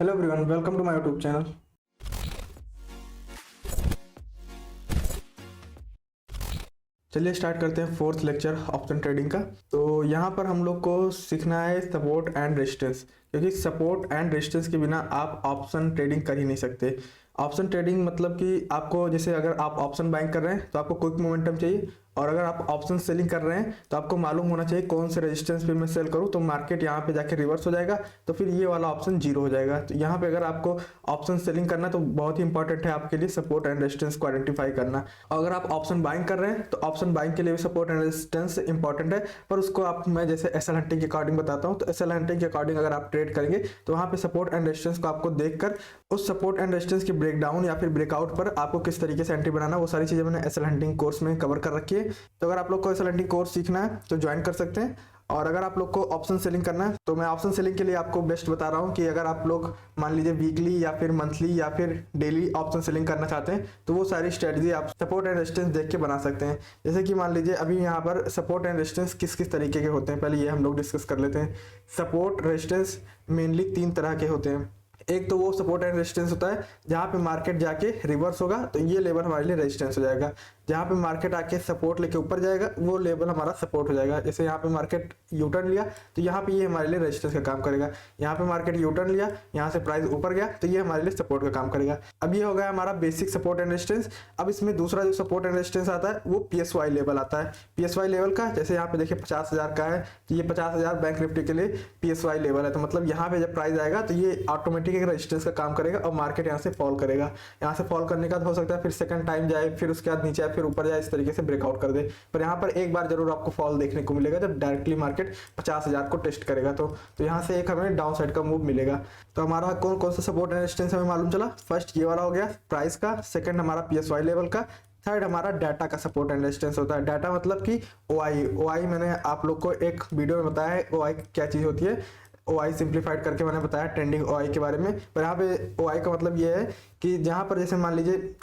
Hello everyone, welcome to my YouTube channel. चलिए start करते हैं फोर्थ लेक्चर ऑप्शन ट्रेडिंग का। तो यहाँ पर हम लोग को सीखना है सपोर्ट एंड रेजिस्टेंस, क्योंकि सपोर्ट एंड रेजिस्टेंस के बिना आप ऑप्शन ट्रेडिंग कर ही नहीं सकते। ऑप्शन ट्रेडिंग मतलब कि आपको, जैसे अगर आप ऑप्शन बाइंग कर रहे हैं तो आपको क्विक मोमेंटम चाहिए, और अगर आप ऑप्शन सेलिंग कर रहे हैं तो आपको मालूम होना चाहिए कौन से रेजिस्टेंस पे मैं सेल करूं तो मार्केट यहाँ पे जाके रिवर्स हो जाएगा, तो फिर ये वाला ऑप्शन जीरो हो जाएगा। तो यहाँ पे अगर आपको ऑप्शन सेलिंग करना तो बहुत ही इंपॉर्टेंट है आपके लिए सपोर्ट एंड रेजिस्टेंस को आइडेंटिफाई करना। और अगर आप ऑप्शन बाइंग कर रहे हैं तो ऑप्शन बाइंग के लिए भी सपोर्ट एंड रेजिस्टेंस इंपॉर्टेंट है, पर उसको आप मैं जैसे एसएल हंटिंग के अकॉर्डिंग बताता हूँ। तो एसएल हंटिंग के अकॉर्डिंग अगर आप ट्रेड करेंगे तो वहाँ पे सपोर्ट एंड रेजिस्टेंस को आपको देखकर उस सपोर्ट एंड रेजिस्टेंस की ब्रेकडाउन या फिर ब्रेकआउट पर आपको किस तरीके से एंट्री बनाना, वो सारी चीजें मैंने एसएल हंटिंग कोर्स में कवर कर रखी है। तो अगर आप लोग को एसएल हंटिंग कोर्स सीखना है तो ज्वाइन कर सकते हैं। और अगर आप लोग को ऑप्शन सेलिंग करना है तो मैं ऑप्शन सेलिंग के लिए आपको बेस्ट बता रहा हूँ कि अगर आप लोग मान लीजिए वीकली या फिर मंथली या फिर डेली ऑप्शन सेलिंग करना चाहते हैं तो वो सारी स्ट्रेटजी आप सपोर्ट एंड रेजिस्टेंस देख के बना सकते हैं। जैसे कि मान लीजिए अभी यहाँ पर सपोर्ट एंड रेजिस्टेंस किस किस तरीके के होते हैं, पहले ये हम लोग डिस्कस कर लेते हैं। सपोर्ट रेजिस्टेंस मेनली तीन तरह के होते हैं। एक तो वो सपोर्ट एंड रेजिस्टेंस होता है जहाँ पे मार्केट जाके रिवर्स होगा तो ये लेवल हमारे लिए रेजिस्टेंस हो जाएगा। जहाँ पे मार्केट आके सपोर्ट लेके ऊपर जाएगा वो लेवल हमारा सपोर्ट हो जाएगा। जैसे यहाँ पे मार्केट यू टर्न लिया तो यहाँ पे ये हमारे लिए रेजिस्टेंस का काम करेगा। यहाँ पे मार्केट यू टर्न लिया, यहाँ से प्राइस ऊपर गया तो ये हमारे लिए सपोर्ट का काम करेगा। अब ये हो गया हमारा बेसिक सपोर्ट एंड रेजिस्टेंस। अब इसमें दूसरा जो सपोर्ट एंड रेजिस्टेंस आता है वो पीएसवाई लेवल आता है। पीएसवाई लेवल का जैसे यहाँ पे देखिए 50,000 का है तो ये 50,000 बैंक निफ्टी के लिए पीएसवाई लेवल है। तो मतलब यहाँ पे जब प्राइस आएगा तो ये ऑटोमेटिक एक रेजिस्टेंस का काम करेगा और मार्केट यहाँ से फॉल करेगा। यहाँ से फॉल करने का हो सकता है फिर सेकंड टाइम जाए, फिर उसके बाद नीचे आए, फिर ऊपर जाए, इस तरीके से ब्रेकआउट कर दे। पर यहाँ पर एक बार जरूर आपको फॉल देखने को मिलेगा जब डायरेक्टली मार्केट 50,000 को टेस्ट करेगा। तो यहाँ से एक हमें डाउन साइड का मूव मिलेगा। तो हमारा कौन कौन सा सपोर्ट एंड रेजिस्टेंस हमें मालूम चला। फर्स्ट ये वाला हो गया प्राइस का, सेकंड हमारा पीएसवाई लेवल का, थर्ड हमारा डाटा का सपोर्ट एंड रेजिस्टेंस होता है। डाटा मतलब कि ओआई मैंने आप लोग को एक वीडियो में बताया है ओआई क्या चीज होती है। ओआई सिंप्लीफाइड करके मैंने बताया ट्रेंडिंग ओआई के बारे में। पर यहाँ पे ओआई का मतलब ये है कि जहाँ पर जैसे मान लीजिए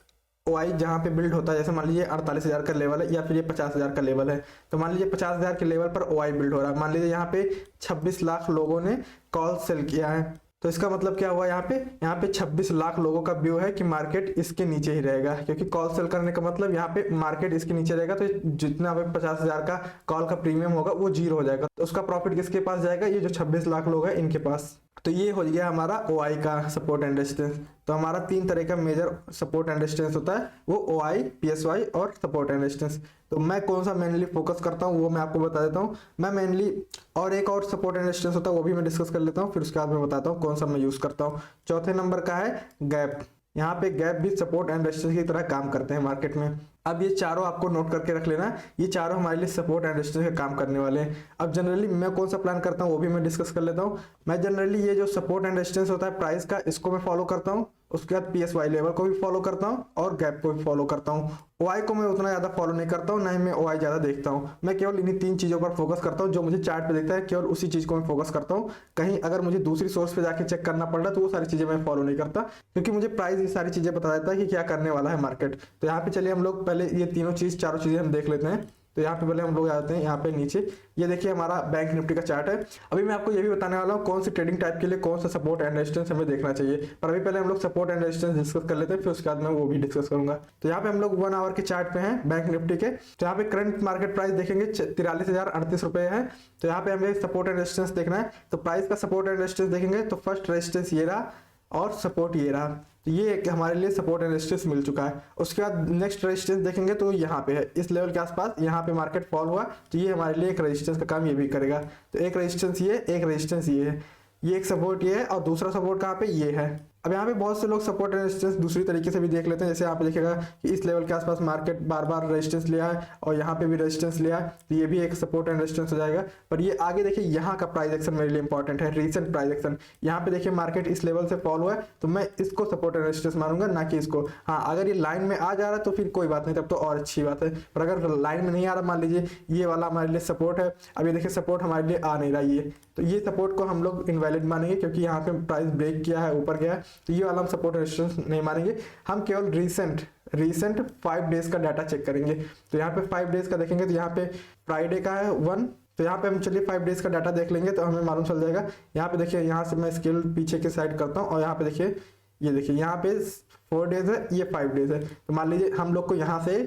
ओआई जहाँ पे बिल्ड होता है, जैसे मान लीजिए 48,000 का लेवल है या फिर ये 50,000 का लेवल है, तो मान लीजिए 50,000 के लेवल पर ओआई बिल्ड हो रहा है। मान लीजिए यहाँ पे 26 लाख लोगों ने कॉल सेल किया है, तो इसका मतलब क्या हुआ, यहाँ पे 26 लाख लोगों का व्यू है कि मार्केट इसके नीचे ही रहेगा, क्योंकि कॉल सेल करने का मतलब यहाँ पे मार्केट इसके नीचे रहेगा। तो जितना पे 50,000 का कॉल का प्रीमियम होगा वो जीरो हो जाएगा, तो उसका प्रॉफिट किसके पास जाएगा, ये जो 26 लाख लोग हैं इनके पास। तो ये हो गया हमारा ओआई का सपोर्ट एंड रेजिस्टेंस। तो हमारा तीन तरह का मेजर सपोर्ट एंड रेजिस्टेंस होता है, वो ओआई, पीएसवाई और सपोर्ट एंड रेजिस्टेंस। तो मैं कौन सा मेनली फोकस करता हूँ वो मैं आपको बता देता हूँ। मैं मेनली और एक और सपोर्ट एंड रेजिस्टेंस होता है वो भी मैं डिस्कस कर लेता हूँ, फिर उसके बाद मैं बताता हूँ कौन सा मैं यूज करता हूँ। चौथे नंबर का है गैप। यहाँ पे गैप भी सपोर्ट एंड रेजिस्टेंस की तरह काम करते हैं मार्केट में। अब ये चारों आपको नोट करके रख लेना, ये चारों हमारे लिए सपोर्ट एंड रेजिस्टेंस का काम करने वाले हैं। अब जनरली मैं कौन सा प्लान करता हूँ वो भी मैं डिस्कस कर लेता हूँ। मैं जनरली ये जो सपोर्ट एंड रेजिस्टेंस होता है प्राइस का, इसको मैं फॉलो करता हूँ। उसके बाद पीएसवाई लेवल को भी फॉलो करता हूँ और गैप को भी फॉलो करता हूँ। ओआई को मैं उतना ज्यादा फॉलो नहीं करता हूँ, ना ही मैं ओआई ज्यादा देखता हूँ। मैं केवल इन्हीं तीन चीजों पर फोकस करता हूँ, जो मुझे चार्ट पे दिखता है केवल उसी चीज को मैं फोकस करता हूँ। कहीं अगर मुझे दूसरी सोर्स पे जाके चेक करना पड़ रहा है तो वो सारी चीजें मैं फॉलो नहीं करता, क्योंकि मुझे प्राइस ये सारी चीजें बता देता है कि क्या करने वाला है मार्केट। तो यहाँ पे चलिए हम लोग पहले ये तीनों चारों चीजें हम देख लेते हैं। तो यहाँ पे पहले हम लोग आते हैं यहाँ पे नीचे, ये देखिए हमारा बैंक निफ्टी का चार्ट है। अभी मैं आपको ये भी बताने वाला हूँ कौन सी ट्रेडिंग टाइप के लिए कौन सा सपोर्ट एंड रेजिस्टेंस हमें देखना चाहिए। पर अभी पहले हम लोग सपोर्ट एंड रेजिस्टेंस डिस्कस कर लेते हैं, फिर उसके बाद मैं वो भी डिस्कस करूंगा। तो यहाँ पे हम लोग 1 आवर के चार्ट पे हैं बैंक निफ्टी के। तो यहाँ पे करंट मार्केट प्राइस देखेंगे 43,038 रुपए है। तो यहाँ पे हमें सपोर्ट एंड रेजिस्टेंस देखना है। तो प्राइस का सपोर्ट एंड रेजिस्टेंस देखेंगे तो फर्स्ट रेजिस्टेंस ये रहा और सपोर्ट ये रहा। तो ये एक हमारे लिए सपोर्ट एंड रेजिस्टेंस मिल चुका है। उसके बाद नेक्स्ट रेजिस्टेंस देखेंगे तो यहाँ पे है, इस लेवल के आसपास यहाँ पे मार्केट फॉल हुआ तो ये हमारे लिए एक रेजिस्टेंस का काम ये भी करेगा। तो एक रेजिस्टेंस ये, एक रेजिस्टेंस ये है, ये एक सपोर्ट ये है और दूसरा सपोर्ट कहाँ पे ये है। अब यहाँ पे बहुत से लोग सपोर्ट एंड रेजिस्टेंस दूसरी तरीके से भी देख लेते हैं। जैसे यहाँ पे देखेगा कि इस लेवल के आसपास मार्केट बार बार रेजिस्टेंस लिया है और यहाँ पे भी रेजिस्टेंस लिया है, तो ये भी एक सपोर्ट एंड रेजिस्टेंस हो जाएगा। पर ये आगे देखिए यहाँ का प्राइस एक्शन मेरे लिए इंपॉर्टेंट है, रीसेंट प्राइस एक्शन। यहाँ पे देखिए मार्केट इस लेवल से फॉल हुआ है तो मैं इसको सपोर्ट एंड रेजिस्टेंस मानूंगा, ना कि इसको। हाँ, अगर ये लाइन में आ जा रहा है तो फिर कोई बात नहीं, तब तो और अच्छी बात है। पर अगर लाइन में नहीं आ रहा, मान लीजिए ये वाला हमारे लिए सपोर्ट है, अब ये देखिए सपोर्ट हमारे लिए आ नहीं रहा ये, तो ये सपोर्ट को हम लोग इनवैलिड मानेंगे, क्योंकि यहाँ पे प्राइस ब्रेक किया है, ऊपर गया है, तो ये वाला हम सपोर्ट रेजिस्टेंस नहीं मानेंगे। हम केवल रीसेंट 5 डेज का डाटा चेक करेंगे। तो यहाँ पे 5 डेज का देखेंगे तो यहाँ पे फ्राइडे का है 1, तो यहाँ पे हम चलिए 5 डेज का डाटा देख लेंगे तो हमें मालूम चल जाएगा। यहाँ पे देखिए, यहाँ से मैं स्केल पीछे के साइड करता हूँ और यहाँ पे देखिए, ये देखिए यहाँ पे 4 डेज है, ये 5 डेज है। तो मान लीजिए हम लोग को यहाँ से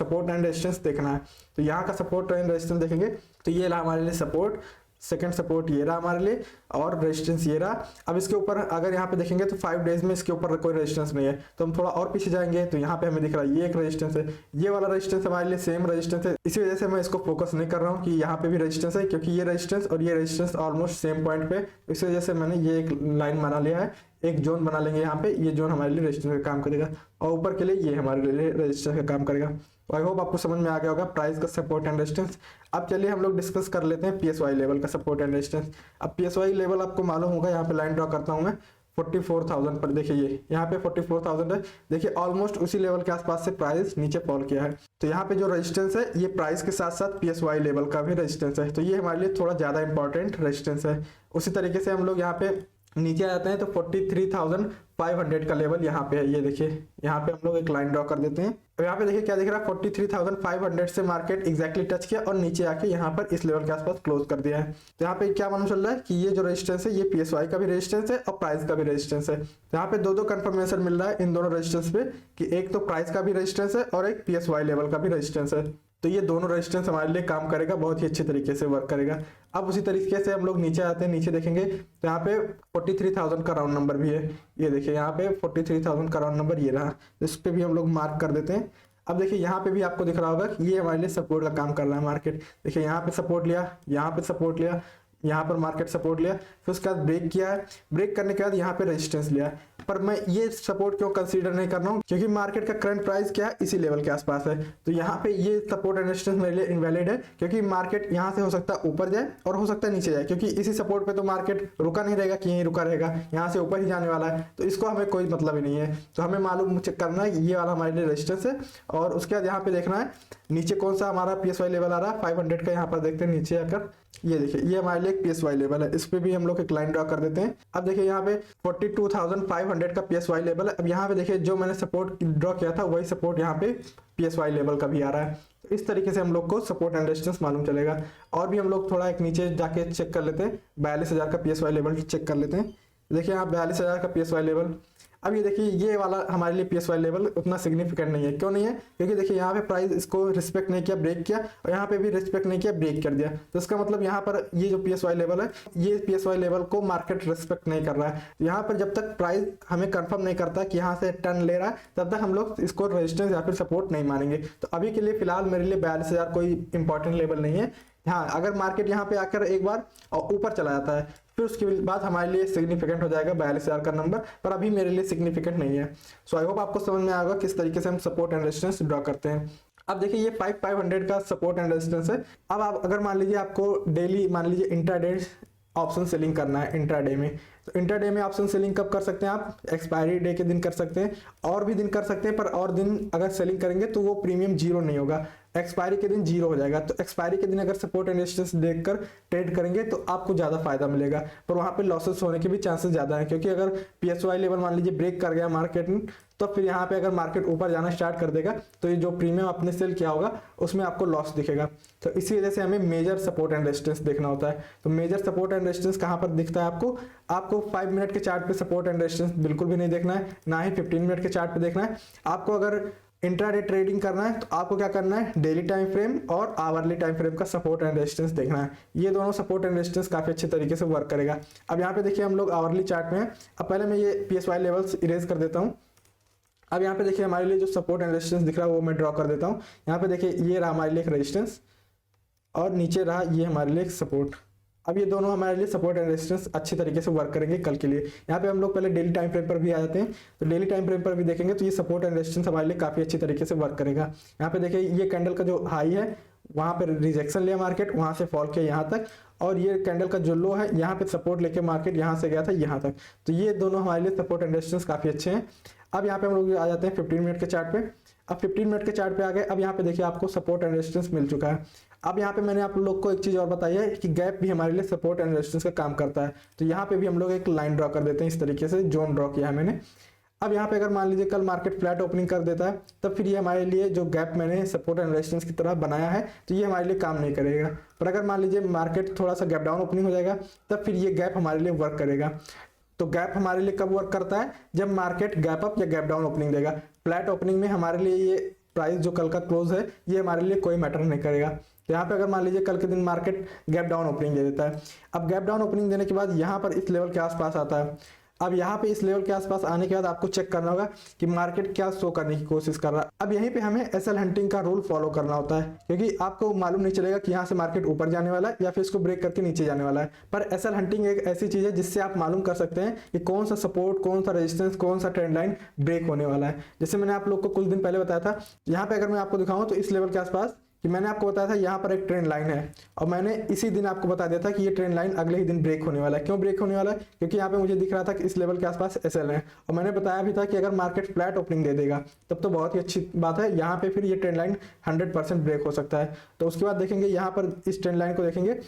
सपोर्ट एंड रेजिस्टेंस देखना है, तो यहाँ का सपोर्ट एंड रेजिस्टेंस देखेंगे तो ये रहा हमारे लिए सपोर्ट, सेकंड सपोर्ट ये रहा हमारे लिए, और रेजिस्टेंस ये रहा। अब इसके ऊपर अगर यहाँ पे देखेंगे तो 5 डेज में इसके ऊपर कोई रेजिस्टेंस नहीं है, तो हम थोड़ा और पीछे जाएंगे तो यहाँ पे हमें दिख रहा है ये एक रेजिस्टेंस है, ये वाला रेजिस्टेंस हमारे लिए सेम रेजिस्टेंस है। इसी वजह से मैं इसको फोकस नहीं कर रहा हूँ कि यहाँ पे भी रेजिस्टेंस है, क्योंकि ये रेजिस्टेंस और ये रेजिस्टेंस ऑलमोस्ट सेम पॉइंट पे, इस वजह से मैंने ये एक लाइन बना लिया है, एक जोन बना लेंगे यहाँ पे, ये जोन हमारे लिए रेजिस्टेंस का काम करेगा और ऊपर के लिए ये हमारे लिए रेजिस्टेंस का काम करेगा। आई होप आपको समझ में आ गया होगा प्राइस का सपोर्ट एंड रेजिस्टेंस। अब चलिए हम लोग डिस्कस कर लेते हैं पीएसवाई लेवल का सपोर्ट एंड रेजिस्टेंस। अब पीएसवाई लेवल आपको मालूम होगा, यहाँ पे लाइन ड्रॉ करता हूँ मैं 44,000 पर, देखिए ये यहाँ पे 44,000 है, देखिए ऑलमोस्ट उसी लेवल के आसपास से प्राइस नीचे फॉल किया है। तो यहाँ पे जो रेजिस्टेंस है ये प्राइस के साथ साथ पीएसवाई लेवल का भी रेजिस्टेंस है, तो ये हमारे लिए थोड़ा ज्यादा इंपॉर्टेंट रेजिस्टेंस है। उसी तरीके से हम लोग यहाँ पे नीचे आते हैं तो 43,500 का लेवल यहाँ पे है, ये देखिए यहाँ पे हम लोग एक लाइन ड्रॉ कर देते हैं। तो यहाँ पे देखिए क्या दिख रहा है, 43,500 से मार्केट एग्जैक्टली टच किया और नीचे आके यहाँ पर इस लेवल के आसपास क्लोज कर दिया है। तो यहाँ पे क्या मालूम चल रहा है कि ये जो रेजिस्टेंस है ये पीएसवाई का भी रेजिस्टेंस है और प्राइस का भी रेजिस्टेंस है। तो यहाँ पे दो कंफर्मेशन मिल रहा है इन दोनों रेजिस्टेंस पे कि एक तो प्राइस का भी रेजिस्टेंस है और एक पीएसवाई लेवल का भी रेजिस्टेंस है। तो ये दोनों रेजिस्टेंस हमारे लिए काम करेगा, बहुत ही अच्छे तरीके से वर्क करेगा। अब उसी तरीके से हम लोग नीचे आते हैं, नीचे देखेंगे तो यहाँ पे 43,000 का राउंड नंबर भी है, ये देखिए यहाँ पे 43,000 का राउंड नंबर ये रहा, इस पे भी हम लोग मार्क कर देते हैं। अब देखिए यहाँ पे भी आपको दिख रहा होगा कि ये हमारे लिए सपोर्ट का काम कर रहा है मार्केट। देखिए यहाँ पे सपोर्ट लिया, यहाँ पे सपोर्ट लिया, यहाँ पर मार्केट सपोर्ट लिया, फिर उसके बाद ब्रेक किया है, ब्रेक करने के बाद यहाँ पे रेजिस्टेंस लिया है। पर मैं ये सपोर्ट क्यों कंसीडर नहीं कर रहा हूँ, क्योंकि मार्केट का करंट प्राइस क्या है, इसी लेवल के आसपास है। तो यहाँ पे ये सपोर्ट एंड रेजिस्टेंस मेरे लिए इनवैलिड है, क्योंकि मार्केट यहाँ से हो सकता है ऊपर जाए और हो सकता है नीचे जाए, क्योंकि इसी सपोर्ट पे तो मार्केट रुका नहीं रहेगा कि यहीं रुका रहेगा, यहाँ से ऊपर ही जाने वाला है, तो इसको हमें कोई मतलब ही नहीं है। तो हमें मालूम करना है ये वाला हमारे लिए रेजिस्टेंस है, और उसके बाद यहाँ पे देखना है नीचे कौन सा हमारा पीएसवाई लेवल आ रहा है 500 का। यहाँ पर देखते हैं नीचे आकर, ये देखिए ये हमारे लिए पीएसवाई लेवल है, इस पे भी हम लोग एक लाइन ड्रॉ कर देते हैं। अब देखिए यहाँ पे 42,500 का पीएसवाई लेवल है। अब यहाँ पे देखिए जो मैंने सपोर्ट ड्रॉ किया था वही सपोर्ट यहाँ पे पीएसवाई लेवल का भी आ रहा है। तो इस तरीके से हम लोग को सपोर्ट एंड रेजिस्टेंस मालूम चलेगा। और भी हम लोग थोड़ा एक नीचे जाके चेक कर लेते हैं, 42,000 का पीएसवाई लेवल चेक कर लेते हैं। देखिए यहाँ 42,000 का पीएसवाई लेवल। अब ये देखिए ये वाला हमारे लिए पीएसवाई लेवल उतना सिग्निफिकेंट नहीं है। क्यों नहीं है? क्योंकि देखिए यहाँ पे प्राइस इसको रिस्पेक्ट नहीं किया, ब्रेक किया, और यहाँ पे भी रिस्पेक्ट नहीं किया, ब्रेक कर दिया। तो इसका मतलब यहाँ पर ये जो पीएसवाई लेवल है, ये पीएसवाई लेवल को मार्केट रिस्पेक्ट नहीं कर रहा है। यहाँ पर जब तक प्राइस हमें कंफर्म नहीं करता कि यहाँ से टर्न ले रहा है, तब तक हम लोग इसको रेजिस्टेंस या फिर सपोर्ट नहीं मानेंगे। तो अभी के लिए फिलहाल मेरे लिए 42,000 कोई इंपॉर्टेंट लेवल नहीं है। हाँ, अगर मार्केट यहाँ पे आकर एक बार और ऊपर चला जाता है, फिर उसके बाद हमारे लिए सिग्निफिकेंट हो जाएगा 42,000 का नंबर, पर अभी मेरे लिए सिग्निफिकेंट नहीं है। सो आई होप आपको समझ में आएगा किस तरीके से हम सपोर्ट एंड रेजिस्टेंस ड्रॉ करते हैं। अब देखिए ये 500 का सपोर्ट एंड रेजिस्टेंस है। अब आप अगर मान लीजिए आपको डेली मान लीजिए इंट्राडे ऑप्शन सेलिंग करना है इंट्राडे में, तो इंट्राडे में ऑप्शन सेलिंग कब कर सकते हैं आप? एक्सपायरी डे के दिन कर सकते हैं, और भी दिन कर सकते हैं, पर और दिन अगर सेलिंग करेंगे तो वो प्रीमियम जीरो नहीं होगा, एक्सपायरी के दिन जीरो हो जाएगा। तो एक्सपायरी के दिन अगर सपोर्ट एंड रेजिस्टेंस देखकर ट्रेड करेंगे तो आपको ज़्यादा फायदा मिलेगा, पर वहाँ पे लॉसेस होने के भी चांसेस ज़्यादा हैं, क्योंकि अगर पीएसवाई लेवल मान लीजिए ब्रेक कर गया मार्केट में, तो फिर यहाँ पे अगर मार्केट ऊपर जाना स्टार्ट कर देगा तो ये जो प्रीमियम आपने सेल किया होगा उसमें आपको लॉस दिखेगा। तो इसी वजह से हमें मेजर सपोर्ट एंड रेजिस्टेंस देखना होता है। तो मेजर सपोर्ट एंड रेजिस्टेंस कहाँ पर दिखता है आपको 5 मिनट के चार्ट पे सपोर्ट एंड रेजिस्टेंस बिल्कुल भी नहीं देखना है, ना ही 15 मिनट के चार्ट पे देखना है। आपको अगर इंट्राडे ट्रेडिंग करना है तो आपको क्या करना है, डेली टाइम फ्रेम और आवरली टाइम फ्रेम का सपोर्ट एंड रेजिस्टेंस देखना है। ये दोनों सपोर्ट एंड रेजिस्टेंस काफी अच्छे तरीके से वर्क करेगा। अब यहाँ पे देखिए हम लोग आवरली चार्ट में हैं। अब पहले मैं ये पीएसवाई लेवल्स इरेज कर देता हूँ। अब यहाँ पे देखिए हमारे लिए जो सपोर्ट एंड रेजिस्टेंस दिख रहा है वो मैं ड्रॉ कर देता हूँ। यहाँ पे देखिए ये रहा हमारे लिए एक रेजिस्टेंस और नीचे रहा ये हमारे लिए एक सपोर्ट। अब ये दोनों हमारे लिए सपोर्ट एंड रेजिस्टेंस अच्छी तरीके से वर्क करेंगे कल के लिए। यहाँ पे हम लोग पहले डेली टाइम फ्रेम पर भी आ जाते हैं, तो डेली टाइम फ्रेम पर भी देखेंगे तो ये सपोर्ट एंड रेजिस्टेंस हमारे लिए काफी अच्छी तरीके से वर्क करेगा। यहाँ पे देखिए ये कैंडल का जो हाई है वहाँ पे रिजेक्शन लिया मार्केट, वहाँ से फॉल किया यहाँ तक, और ये कैंडल का जो लो है यहाँ पे सपोर्ट लेके मार्केट यहाँ से गया था यहाँ तक। तो ये दोनों हमारे लिए सपोर्ट एंड रेजिस्टेंस काफी अच्छे हैं। अब यहाँ पे हम लोग आ जाते हैं 15 मिनट के चार्ट पे। अब 15 मिनट के चार्ट पे आ गए। अब यहाँ पे देखिए आपको सपोर्ट एंड रेजिस्टेंस मिल चुका है। अब यहाँ पे मैंने आप लोग को एक चीज और बताई है कि गैप भी हमारे लिए सपोर्ट एंड रेजिस्टेंस का काम करता है। तो यहाँ पे भी हम लोग एक लाइन ड्रॉ कर देते हैं, इस तरीके से जोन ड्रॉ किया है मैंने। अब यहाँ पे अगर मान लीजिए कल मार्केट फ्लैट ओपनिंग कर देता है, तब फिर ये हमारे लिए जो गैप मैंने सपोर्ट एंड रेजिस्टेंस की तरह बनाया है, तो ये हमारे लिए काम नहीं करेगा। पर अगर मान लीजिए मार्केट थोड़ा सा गैप डाउन ओपनिंग हो जाएगा, तब फिर ये गैप हमारे लिए वर्क करेगा। तो गैप हमारे लिए कब वर्क करता है? जब मार्केट गैप अप या गैप डाउन ओपनिंग देगा। फ्लैट ओपनिंग में हमारे लिए ये प्राइस जो कल का क्लोज है, ये हमारे लिए कोई मैटर नहीं करेगा। तो यहाँ पे अगर मान लीजिए कल के दिन मार्केट गैप डाउन ओपनिंग दे देता है, अब गैप डाउन ओपनिंग देने के बाद यहाँ पर इस लेवल के आसपास आता है। अब यहाँ पे इस लेवल के आसपास आने के बाद आपको चेक करना होगा कि मार्केट क्या शो करने की कोशिश कर रहा है। अब यहीं पे हमें एसएल हंटिंग का रूल फॉलो करना होता है, क्योंकि आपको मालूम नहीं चलेगा कि यहाँ से मार्केट ऊपर जाने वाला है या फिर इसको ब्रेक करके नीचे जाने वाला है। पर एसएल हंटिंग एक ऐसी चीज है जिससे आप मालूम कर सकते हैं कि कौन सा सपोर्ट, कौन सा रेजिस्टेंस, कौन सा ट्रेंड लाइन ब्रेक होने वाला है। जैसे मैंने आप लोग को कुछ दिन पहले बताया था, यहाँ पे अगर मैं आपको दिखाऊं तो इस लेवल के आसपास कि मैंने आपको बताया था यहाँ पर एक ट्रेंड लाइन है, और मैंने इसी दिन आपको बता दिया था कि ये ट्रेंड लाइन अगले ही दिन ब्रेक होने वाला है। क्यों ब्रेक होने वाला है? क्योंकि यहाँ पे मुझे दिख रहा था कि इस लेवल के आसपास एसएल है, और मैंने बताया भी था कि अगर मार्केट फ्लैट ओपनिंग दे देगा तब तो बहुत ही अच्छी बात है, यहाँ पे फिर ये ट्रेंड लाइन 100% ब्रेक हो सकता है। तो उसके बाद देखेंगे यहाँ पर इस ट्रेंड लाइन को देखेंगे,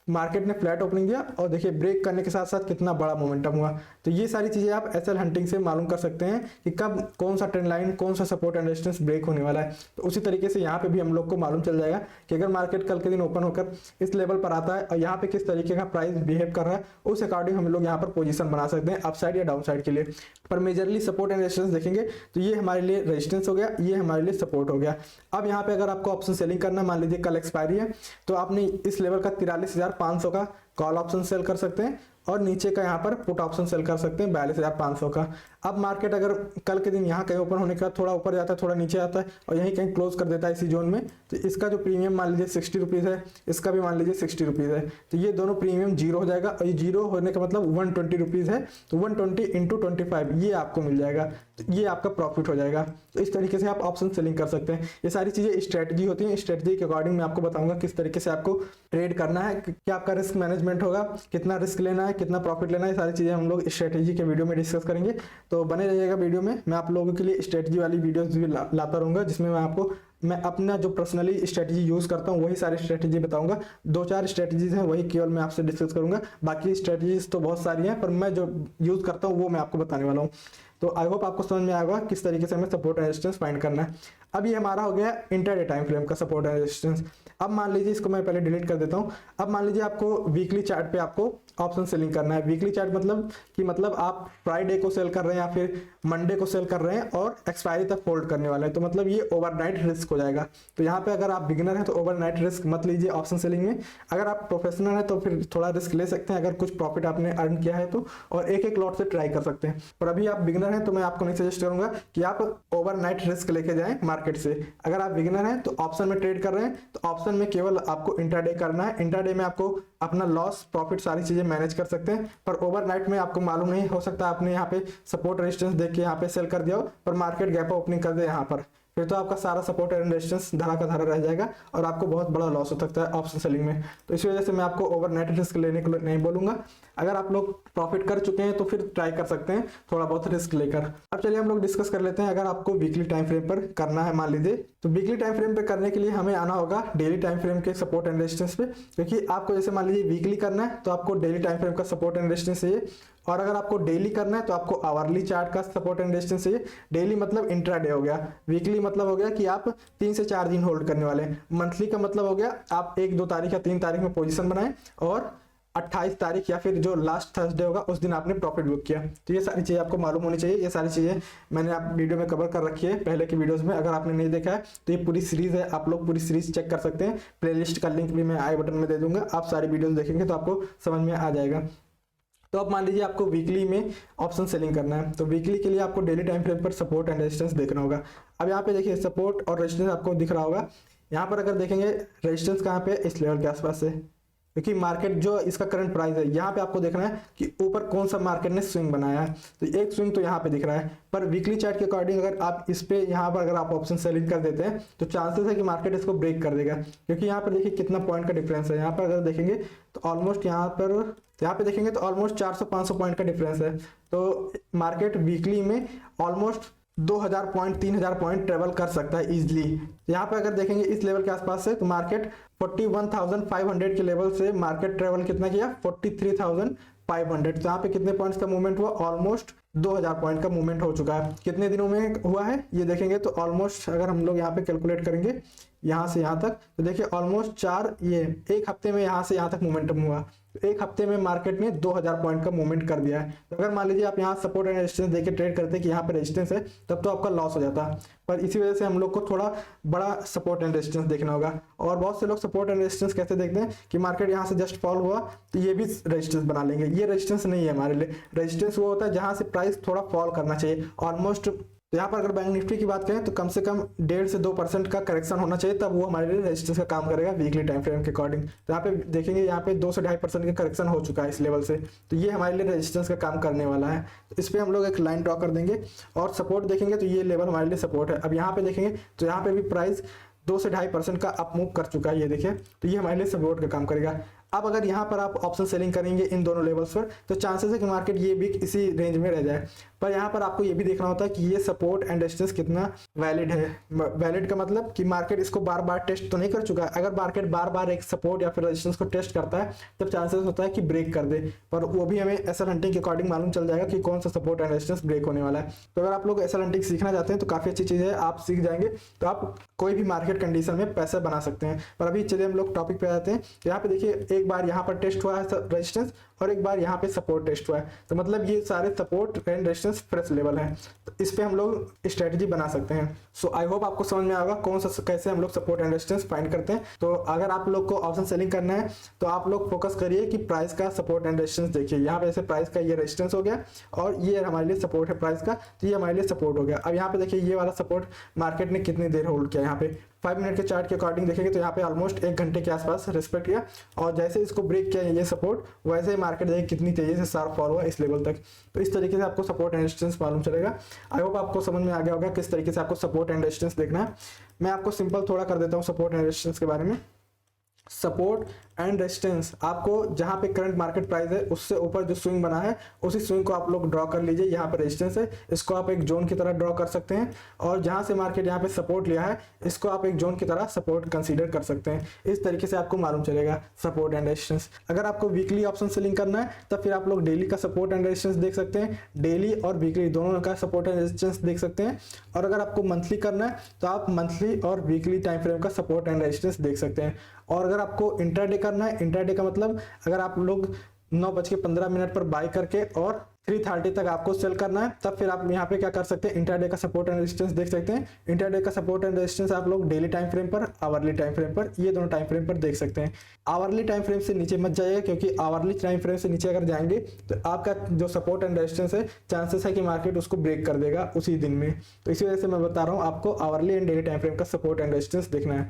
मार्केट ने फ्लैट ओपनिंग दिया और देखिए ब्रेक करने के साथ साथ कितना बड़ा मोमेंटम हुआ। तो ये सारी चीजें आप एसएल हंटिंग से मालूम कर सकते हैं कि कब कौन सा ट्रेंड लाइन, कौन सा सपोर्ट एंड रेजिस्टेंस ब्रेक होने वाला है। तो उसी तरीके से यहाँ पे भी हम लोग को मालूम चल जाएगा कि अगर मार्केट कल के दिन ओपन होकर इस लेवल पर आता है और यहाँ पे किस तरीके का प्राइस बिहेव कर रहा है, उस अकॉर्डिंग हम लोग यहाँ पर पोजीशन बना सकते हैं अपसाइड या डाउन साइड के लिए। पर मेजरली सपोर्ट एंड रेजिस्टेंस देखेंगे तो ये हमारे लिए रेजिस्टेंस हो गया, ये हमारे लिए सपोर्ट हो गया। अब यहाँ पे अगर आपको ऑप्शन सेलिंग करना है, मान लीजिए कल एक्सपायरी है, तो आपने इस लेवल का 43,500 का कॉल ऑप्शन सेल कर सकते हैं और नीचे का यहाँ पर पुट ऑप्शन सेल कर सकते हैं 42,500 का। अब मार्केट अगर कल के दिन यहाँ कहीं ओपन होने का थोड़ा ऊपर जाता है, थोड़ा नीचे आता है और यहीं कहीं क्लोज कर देता है इसी जोन में, तो इसका जो प्रीमियम मान लीजिए 60 रुपीज़ है, इसका भी मान लीजिए 60 रुपीज़ है, तो ये दोनों प्रीमियम जीरो हो जाएगा। और ये जीरो होने का मतलब 120 रुपीज़ है, तो 120 इंटू 25 ये आपको मिल जाएगा, तो ये आपका प्रॉफिट हो जाएगा। तो इस तरीके से आप ऑप्शन सेलिंग कर सकते हैं। ये सारी चीज़ें स्ट्रेटजी होती हैं, स्ट्रेटजी के अकॉर्डिंग मैं आपको बताऊंगा किस तरीके से आपको ट्रेड करना है, क्या आपका रिस्क मैनेजमेंट होगा, कितना रिस्क लेना है, कितना प्रॉफिट लेना है, सारी चीजें हम लोग स्ट्रेटजी के वीडियो में डिस्कस करेंगे। तो बने रहिएगा वीडियो में, मैं आप लोगों के लिए स्ट्रेटजी वाली वीडियोस भी लाता रहूंगा, जिसमें मैं अपना जो पर्सनली स्ट्रेटजी यूज करता हूँ वही सारी स्ट्रेटजी बताऊंगा। 2-4 स्ट्रेटजीज हैं वही केवल मैं आपसे डिस्कस करूंगा, बाकी स्ट्रेटजीज तो बहुत सारी हैं, पर मैं जो यूज करता हूँ वो मैं आपको बताने वाला हूँ। तो आई होप आपको समझ में आएगा किस तरीके से हमें सपोर्ट एंड रेजिस्टेंस फाइंड करना है। अब ये हमारा हो गया इंटरडे टाइम फ्रेम का सपोर्ट एंड रेजिस्टेंस। अब मान लीजिए इसको मैं पहले डिलीट कर देता हूँ। अब मान लीजिए आपको वीकली चार्ट पे आपको ऑप्शन सेलिंग करना है। वीकली चार्ट मतलब आप फ्राइडे को सेल कर रहे हैं या फिर मंडे को सेल कर रहे हैं और एक्सपायरी तक होल्ड करने वाले हैं, तो मतलब ये ओवरनाइट रिस्क हो जाएगा। तो यहाँ पे अगर आप बिगिनर हैं तो ओवरनाइट रिस्क मत लीजिए ऑप्शन सेलिंग में। अगर आप प्रोफेशनल हैं तो फिर थोड़ा रिस्क ले सकते हैं, अगर कुछ प्रॉफिट आपने अर्न किया है तो, और एक लॉट से ट्राई कर सकते हैं। पर अभी आप बिगिनर हैं तो मैं आपको नहीं सजेस्ट करूंगा कि आप ओवरनाइट रिस्क लेके जाएं मार्केट से। अगर आप बिगिनर हैं तो ऑप्शन में ट्रेड कर रहे हैं तो ऑप्शन में केवल आपको इंट्राडे करना है। इंट्राडे में आपको अपना लॉस प्रॉफिट सारी चीजें मैनेज कर सकते हैं, पर ओवरनाइट में आपको मालूम नहीं हो सकता आपने यहाँ पे सपोर्ट रेजिस्टेंस देख के यहाँ पे सेल कर दिया हो, पर मार्केट गैप ओपनिंग कर दे यहाँ पर, फिर तो आपका सारा सपोर्ट एंड रेजिस्टेंस धरा का धरा रह जाएगा और आपको बहुत बड़ा लॉस हो सकता है ऑप्शन सेलिंग में। तो इसी वजह से मैं आपको ओवरनाइट रिस्क लेने को नहीं बोलूंगा। अगर आप लोग प्रॉफिट कर चुके हैं तो फिर ट्राई कर सकते हैं थोड़ा बहुत रिस्क लेकर। अब चलिए हम लोग डिस्कस कर लेते हैं, अगर आपको वीकली टाइम फ्रेम पर करना है मान लीजिए, तो वीकली टाइम फ्रेम पे करने के लिए हमें आना होगा डेली टाइम फ्रेम के सपोर्ट एंड रेजिस्टेंस पे, क्योंकि आपको जैसे मान लीजिए वीकली करना है तो आपको डेली टाइम फ्रेम का सपोर्ट एंड रेजिस्टेंस चाहिए, और अगर आपको डेली करना है तो आपको आवरली चार्ट का सपोर्ट एंड रेजिस्टेंस चाहिए। डेली मतलब इंट्राडे हो गया, वीकली मतलब हो गया कि आप 3 से 4 दिन होल्ड करने वाले हैं, मंथली का मतलब हो गया आप 1-2 तारीख या 3 तारीख में पोजीशन बनाएं और 28 तारीख या फिर जो लास्ट थर्सडे होगा उस दिन आपने प्रॉफिट बुक किया। तो ये सारी चीज़ें आपको मालूम होनी चाहिए। ये सारी चीज़ें मैंने आप वीडियो में कवर कर रखी है पहले की वीडियोस में, अगर आपने नहीं देखा है तो ये पूरी सीरीज है, आप लोग पूरी सीरीज चेक कर सकते हैं। प्लेलिस्ट का लिंक भी मैं आई बटन में दे दूंगा, आप सारी वीडियोस देखेंगे तो आपको समझ में आ जाएगा। तो अब मान लीजिए आपको वीकली में ऑप्शन सेलिंग करना है, तो वीकली के लिए आपको डेली टाइम फ्रेम पर सपोर्ट एंड रेजिस्टेंस देखना होगा। अब यहाँ पे देखिए सपोर्ट और रेजिस्टेंस आपको दिख रहा होगा। यहाँ पर अगर देखेंगे रेजिस्टेंस कहाँ पे, इस लेवल के आसपास है, क्योंकि मार्केट जो इसका करंट प्राइस है यहाँ पे आपको देखना है कि ऊपर कौन सा मार्केट ने स्विंग बनाया है। तो एक स्विंग तो यहाँ पे दिख रहा है, पर वीकली चार्ट के अकॉर्डिंग अगर आप इस पे यहाँ पर अगर आप ऑप्शन सेलिंग कर देते हैं तो चांसेस है कि मार्केट इसको ब्रेक कर देगा, क्योंकि यहाँ पर देखिए कितना पॉइंट का डिफरेंस है। यहाँ पर अगर देखेंगे तो ऑलमोस्ट यहाँ पे देखेंगे तो ऑलमोस्ट 400-500 पॉइंट का डिफरेंस है। तो मार्केट वीकली में ऑलमोस्ट 2000 पॉइंट 3000 पॉइंट ट्रेवल कर सकता है इजीली। यहाँ पे अगर देखेंगे इस लेवल के आसपास से तो मार्केट 41,500 के लेवल से मार्केट ट्रेवल कितना किया, 43,500। तो यहाँ पे कितने पॉइंट्स का मूवमेंट हुआ, ऑलमोस्ट 2000 पॉइंट का मूवमेंट हो चुका है। कितने दिनों में हुआ है ये देखेंगे तो ऑलमोस्ट अगर हम लोग यहाँ पे कैलकुलेट करेंगे यहाँ से यहाँ तक, तो देखिए ऑलमोस्ट एक हफ्ते में यहाँ से यहाँ तक मोमेंटम हुआ। तो एक हफ्ते में मार्केट ने 2000 पॉइंट का मूवमेंट कर दिया है। तो अगर मान लीजिए आप यहाँ सपोर्ट एंड रेजिस्टेंस देके ट्रेड करते कि यहाँ पे रेजिस्टेंस है, तब तो आपका लॉस हो जाता। पर इसी वजह से हम लोग को थोड़ा बड़ा सपोर्ट एंड रेजिस्टेंस देखना होगा। और बहुत से लोग सपोर्ट एंड रेजिस्टेंस कैसे देखते हैं कि मार्केट यहाँ से जस्ट फॉल हुआ तो ये भी रेजिस्टेंस बना लेंगे। ये रेजिस्टेंस नहीं है हमारे लिए। रेजिस्टेंस वो होता है जहाँ से प्राइस थोड़ा फॉल करना चाहिए ऑलमोस्ट। तो यहाँ पर अगर बैंक निफ्टी की बात करें तो कम से कम 1.5 से 2% का करेक्शन होना चाहिए, तब वो हमारे लिए रेजिस्टेंस का काम करेगा वीकली टाइम फ्रेम के अकॉर्डिंग। तो यहाँ पे देखेंगे यहाँ पे 2 से 2.5% का करेक्शन हो चुका है इस लेवल से, तो ये हमारे लिए रेजिस्टेंस का काम करने वाला है। तो इस पर हम लोग एक लाइन ड्रॉ कर देंगे और सपोर्ट देखेंगे तो ये लेवल हमारे लिए सपोर्ट है। अब यहाँ पे देखेंगे तो यहाँ पे भी प्राइस 2 से 2.5% का अप मूव कर चुका है, ये देखिए, तो ये हमारे लिए सपोर्ट का काम करेगा। अब अगर यहाँ पर आप ऑप्शन सेलिंग करेंगे इन दोनों लेवल्स पर तो चांसेस है कि मार्केट ये भी इसी रेंज में रह जाए। पर यहाँ पर आपको ये भी देखना होता है कि ये सपोर्ट एंड रेजिस्टेंस कितना वैलिड है। वैलिड का मतलब कि मार्केट इसको बार बार टेस्ट तो नहीं कर चुका है। अगर मार्केट बार बार एक सपोर्ट या फिर रेजिस्टेंस को टेस्ट करता है तब चांसेस होता है कि ब्रेक कर दे, पर वो भी हमें एसएल हंटिंग के अकॉर्डिंग मालूम चल जाएगा कि कौन सा सपोर्ट एंड रेजिस्टेंस ब्रेक होने वाला है। तो अगर आप लोग एसएल हंटिंग सीखना चाहते हैं तो काफी अच्छी चीज है, आप सीख जाएंगे तो आप कोई भी मार्केट कंडीशन में पैसा बना सकते हैं। पर अभी चलिए हम लोग टॉपिक पे आते हैं। यहाँ पे देखिए एक बार यहाँ पर टेस्ट हुआ है रेजिस्टेंस और एक बार यहाँ पे सपोर्ट टेस्ट हुआ है, तो मतलब ये सारे support and resistance fresh level है। तो इस पे हम लोग स्ट्रेटजी बना सकते हैं। सो आई होप आपको समझ में आएगा कौन सा कैसे हम लोग सपोर्ट एंड रेजिस्टेंस फाइंड करते हैं। तो अगर आप लोग को ऑप्शन सेलिंग करना है तो आप लोग फोकस करिए कि प्राइस का सपोर्ट एंड रेजिस्टेंस देखिए। यहाँ पे जैसे प्राइस का ये रेजिस्टेंस हो गया और ये हमारे लिए सपोर्ट है प्राइस का, तो ये हमारे लिए सपोर्ट हो गया। अब यहाँ पे देखिए ये वाला सपोर्ट मार्केट ने कितनी देर होल्ड किया, यहाँ पे 5 मिनट के चार्ट के अकॉर्डिंग देखेंगे तो यहाँ पे ऑलमोस्ट 1 घंटे के आसपास रिस्पेक्ट किया और जैसे इसको ब्रेक किया ये सपोर्ट, वैसे ही मार्केट देखिए कितनी तेजी से शार्प फॉल हुआ इस लेवल तक। तो इस तरीके से आपको सपोर्ट एंड रेजिस्टेंस मालूम चलेगा। आई होप आपको समझ में आ गया होगा किस तरीके से आपको सपोर्ट एंड रेजिस्टेंस देखना है। मैं आपको सिंपल थोड़ा कर देता हूँ सपोर्ट एंड रेजिस्टेंस के बारे में। सपोर्ट एंड रेजिस्टेंस आपको जहां पे करंट मार्केट प्राइस है उससे ऊपर जो स्विंग बना है उसी स्विंग को आप लोग ड्रॉ कर लीजिए। यहाँ पे रेजिस्टेंस है, इसको आप एक जोन की तरह ड्रॉ कर सकते हैं और जहां से मार्केट यहाँ पे सपोर्ट लिया है इसको आप एक जोन की तरह सपोर्ट कंसीडर कर सकते हैं। इस तरीके से आपको मालूम चलेगा सपोर्ट एंड रेजिस्टेंस। अगर आपको वीकली ऑप्शन सेलिंग करना है तब फिर आप लोग डेली का सपोर्ट एंड रेजिस्टेंस देख सकते हैं, डेली और वीकली दोनों का सपोर्ट एंड रेजिस्टेंस देख सकते हैं। और अगर आपको मंथली करना है तो आप मंथली और वीकली टाइम फ्रेम का सपोर्ट एंड रेजिस्टेंस देख सकते हैं। और अगर आपको इंट्राडे करना है, इंट्राडे का मतलब अगर आप लोग 9:15 पर बाय करके और 3:30 तक आपको सेल करना है तब फिर आप यहाँ पे क्या कर सकते हैं, इंट्राडे का सपोर्ट एंड रेजिस्टेंस देख सकते हैं। इंट्राडे का सपोर्ट एंड रेजिस्टेंस आप लोग डेली टाइम फ्रेम पर, आवरली टाइम फ्रेम पर, ये दोनों टाइम फ्रेम पर देख सकते हैं। आवरली टाइम फ्रेम से नीचे मत जाइएगा क्योंकि आवरली टाइम फ्रेम से नीचे अगर जाएंगे तो आपका जो सपोर्ट एंड रेजिस्टेंस है चांसेस है कि मार्केट उसको ब्रेक कर देगा उसी दिन में। तो इसी वजह से मैं बता रहा हूँ आपको hourly and daily time frame का सपोर्ट एंड रेजिस्टेंस देखना है।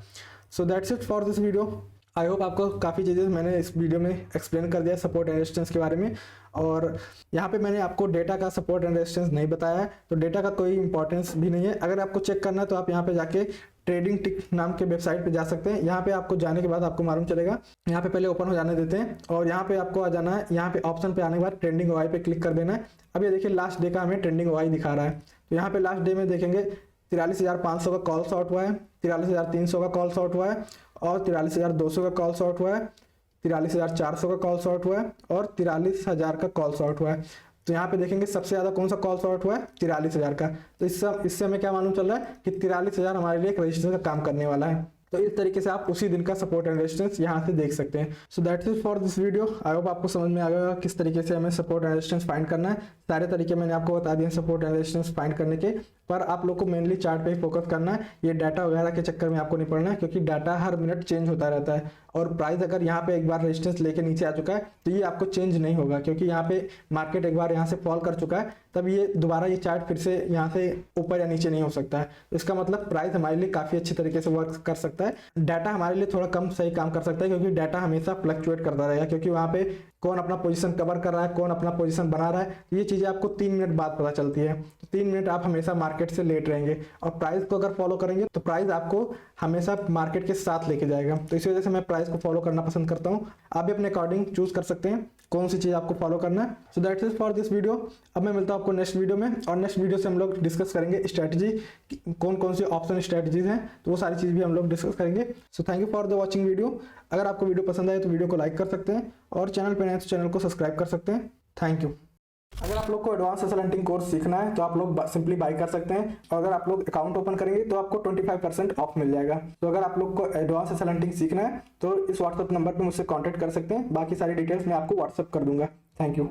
So that's it for this video. I hope आपको काफ़ी चीज़ें मैंने इस वीडियो में एक्सप्लेन कर दिया सपोर्ट एंड रेजिस्टेंस के बारे में। और यहाँ पे मैंने आपको डेटा का सपोर्ट एंड रेजिस्टेंस नहीं बताया है, तो डेटा का कोई इंपॉर्टेंस भी नहीं है। अगर आपको चेक करना है तो आप यहाँ पे जाके ट्रेडिंग टिक नाम के वेबसाइट पे जा सकते हैं। यहाँ पे आपको जाने के बाद आपको मालूम चलेगा, यहाँ पे पहले ओपन हो जाने देते हैं और यहाँ पे आपको आ जाना है। यहाँ पे ऑप्शन पे आने के बाद ट्रेंडिंग ओआई पे क्लिक कर देना है। अब ये देखिए लास्ट डे का हमें ट्रेंडिंग ओआई दिखा रहा है। तो यहाँ पे लास्ट डे में देखेंगे 43,500 का कॉल शॉर्ट हुआ है, 43,300 का कॉल शॉर्ट हुआ है और 43,200 का कॉल शॉर्ट हुआ है, 43,400 का कॉल शॉर्ट हुआ है और 43,000 का कॉल शॉर्ट हुआ है। तो यहाँ पे देखेंगे सबसे ज़्यादा कौन सा कॉल शॉर्ट हुआ है, 43,000 का। तो इससे हमें क्या मालूम चल रहा है कि 43,000 हमारे लिए एक रजिस्टेंस का काम करने वाला है। तो इस तरीके से आप उसी दिन का सपोर्ट एंड रेजिस्टेंस यहाँ से देख सकते हैं। So that's it for this video. I hope आपको समझ में आ गया किस तरीके से हमें सपोर्ट एंड रेजिस्टेंस फाइंड करना है। सारे तरीके मैंने आपको बता दिए सपोर्ट एंड रेजिस्टेंस फाइंड करने के, पर आप लोग को मेनली चार्ट पे ही फोकस करना है। ये डाटा वगैरह के चक्कर में आपको नहीं पड़ना है क्योंकि डाटा हर मिनट चेंज होता रहता है और प्राइस अगर यहाँ पे एक बार रेजिस्टेंस लेके नीचे आ चुका है तो ये आपको चेंज नहीं होगा क्योंकि यहाँ पे मार्केट एक बार यहाँ से फॉल कर चुका है, तब ये दोबारा ये चार्ट फिर से यहाँ से ऊपर या नीचे नहीं हो सकता है। तो इसका मतलब प्राइस हमारे लिए काफ़ी अच्छे तरीके से वर्क कर सकता है। डाटा हमारे लिए थोड़ा कम सही काम कर सकता है क्योंकि डाटा हमेशा फ्लक्चुएट करता रहेगा, क्योंकि वहाँ पे कौन अपना पोजीशन कवर कर रहा है, कौन अपना पोजीशन बना रहा है, ये चीज़ें आपको 3 मिनट बाद पता चलती है। तो 3 मिनट आप हमेशा मार्केट से लेट रहेंगे और प्राइस को अगर फॉलो करेंगे तो प्राइस आपको हमेशा मार्केट के साथ लेके जाएगा। तो इस वजह से मैं प्राइस को फॉलो करना पसंद करता हूँ। आप भी अपने अकॉर्डिंग चूज कर सकते हैं कौन सी चीज़ आपको फॉलो करना है। So that's it for this video. अब मैं मिलता हूँ आपको नेक्स्ट वीडियो में, और नेक्स्ट वीडियो से हम लोग डिस्कस करेंगे स्ट्रैटेजी, कौन कौन सी ऑप्शन स्ट्रैटेजीज हैं, तो वो सारी चीज़ भी हम लोग डिस्कस करेंगे। So thank you for the watching video. अगर आपको वीडियो पसंद आए तो वीडियो को लाइक कर सकते हैं और चैनल पर नए तो चैनल को सब्सक्राइब कर सकते हैं। Thank you. अगर आप लोग को एडवांस एसएल हंटिंग कोर्स सीखना है तो आप लोग सिंपली बाय कर सकते हैं, और अगर आप लोग अकाउंट ओपन करेंगे तो आपको 25% ऑफ मिल जाएगा। तो अगर आप लोग को एडवांस एसएल हंटिंग सीखना है तो इस व्हाट्सएप नंबर पर मुझसे कॉन्टैक्ट कर सकते हैं, बाकी सारी डिटेल्स मैं आपको व्हाट्सएप कर दूंगा। Thank you.